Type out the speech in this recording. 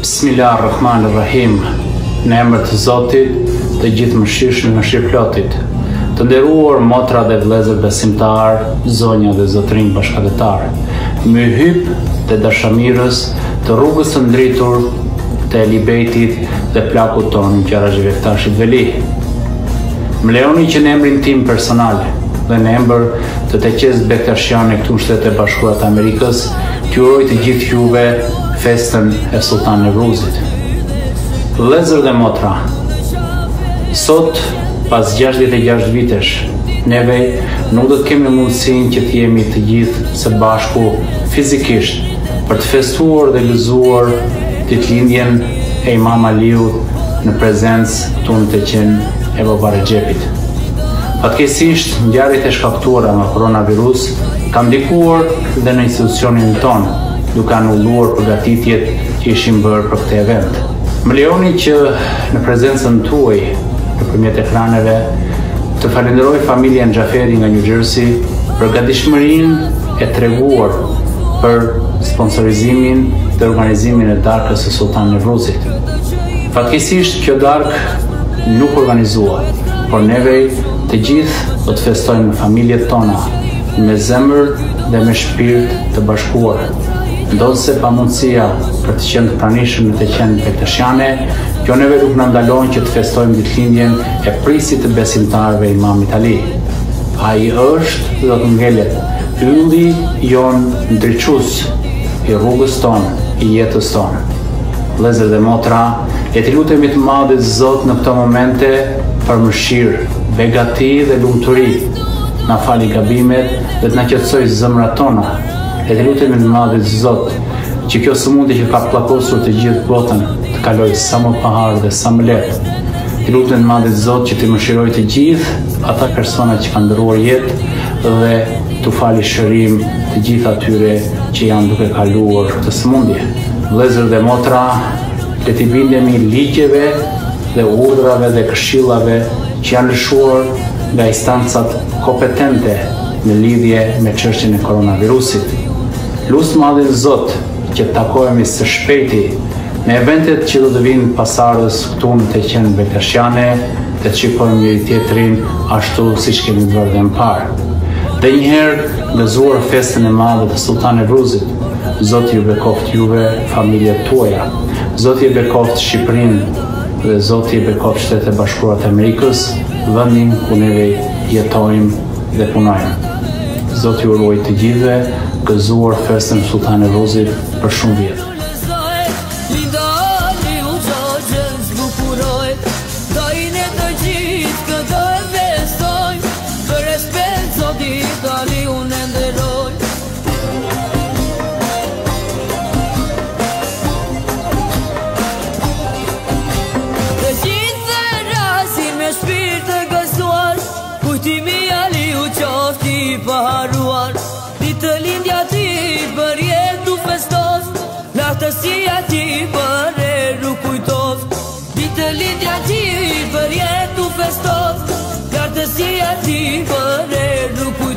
Bismillahirrahmanirrahim. Në emër të Zotit, të gjithë mëshirshëm, mëshirëplotit. Të nderuar motra dhe vëllezër besimtar, zonja dhe zotrinj bashkëdhetar. My hyp të dashamirës, të rrugës së ndritur, të Elibejtit dhe plakut tonë Qaraxhi Vektashit Veli. Më lejoni që në emrin tim personal dhe në emër të Teqes Bektashiane këtu në Shtetet e Bashkuara të Amerikës, t'ju uroj të gjithë juve festën e Sultan Nevruzit. Vëllezër dhe motra, sot, pas 66 vitesh, neve nuk do të kemi mundësinë që të jemi të gjithë së bashku fizikisht për të festuar dhe gëzuar ditëlindjen e Imam Aliut në prezencë tonë të qenë e Baba Rexhepit. Fatkeqësisht, ngjarjet e shkaktuara nga koronavirus kanë ndikuar dhe në institucionin tonë, duke anulluar përgatitjet që ishin bërë për këtë event. Më lejoni që në prezencën tuaj nëpërmjet ekraneve të falenderoj familjen Xhaferi nga New Jersey për gatishmërinë e treguar për sponsorizimin dhe organizimin e darkës së Sultan Nevruzit. Fatkeqësisht kjo darkë nuk organizohet, por neve të gjithë do të festojmë me familjet tona, me zemër dhe me shpirt të bashkuar. Ndodhse pamundësia për të qenë të pranishëm në Teqen Bektashiane, kjo neve nuk na ndalon që të festojmë ditëlindjen e prisit të besimtarëve Imamit Ali. Ai është dhe do të ngelet ylli jon ndriçues i rrugës tonë, i jetës tonë. Vëllezër dhe motra, le të lutemi të Madhit Zot në këto momente për mëshirë, begati dhe lumturi, na fali gabimet dhe të na qetësoj zemrat tona. Le të lutemi në Madhit Zot që kjo sëmundje që ka pllakosur të gjithë botën të kalojë sa më pahar dhe sa më lehtë. Të lutemi në Madhit Zot që të mëshirojë të gjithë ata persona që kanë ndëruar jetë dhe t'u fali shërim të gjithë atyre që janë duke kaluar këtë sëmundje. Vëllezër dhe motra, le të bindemi ligjeve dhe urdhrave dhe këshillave që janë lëshuar nga instancat kompetente në lidhje me çështjen e koronavirusit. Lut Madhin Zot që të takohemi së shpejti në eventet që do të vinë pasardhës këtu në Teqen Bektashiane dhe të shikojmë njëri tjetrin ashtu siç kemi bërë dhe më parë. Dhe njëherë gëzuar festën e madhe të Sultan Nevruzit. Zoti ju bekoft juve, familjet tuaja. Zoti ju bekoft Shqipërinë dhe Zoti ju bekoft Shtetet e Bashkuara të Amerikës, vendin ku neve jetojmë dhe punojmë. Zoti ju ruaj të gjithëve, gëzuar festën e Sultan Nevruzit për shumë vjet. Paharuar, ditë lindja ti për jetë u festos, lahtësia ti për eru kujtos. Ditë lindja ti për jetë u festos, lahtësia ti për eru kujtos.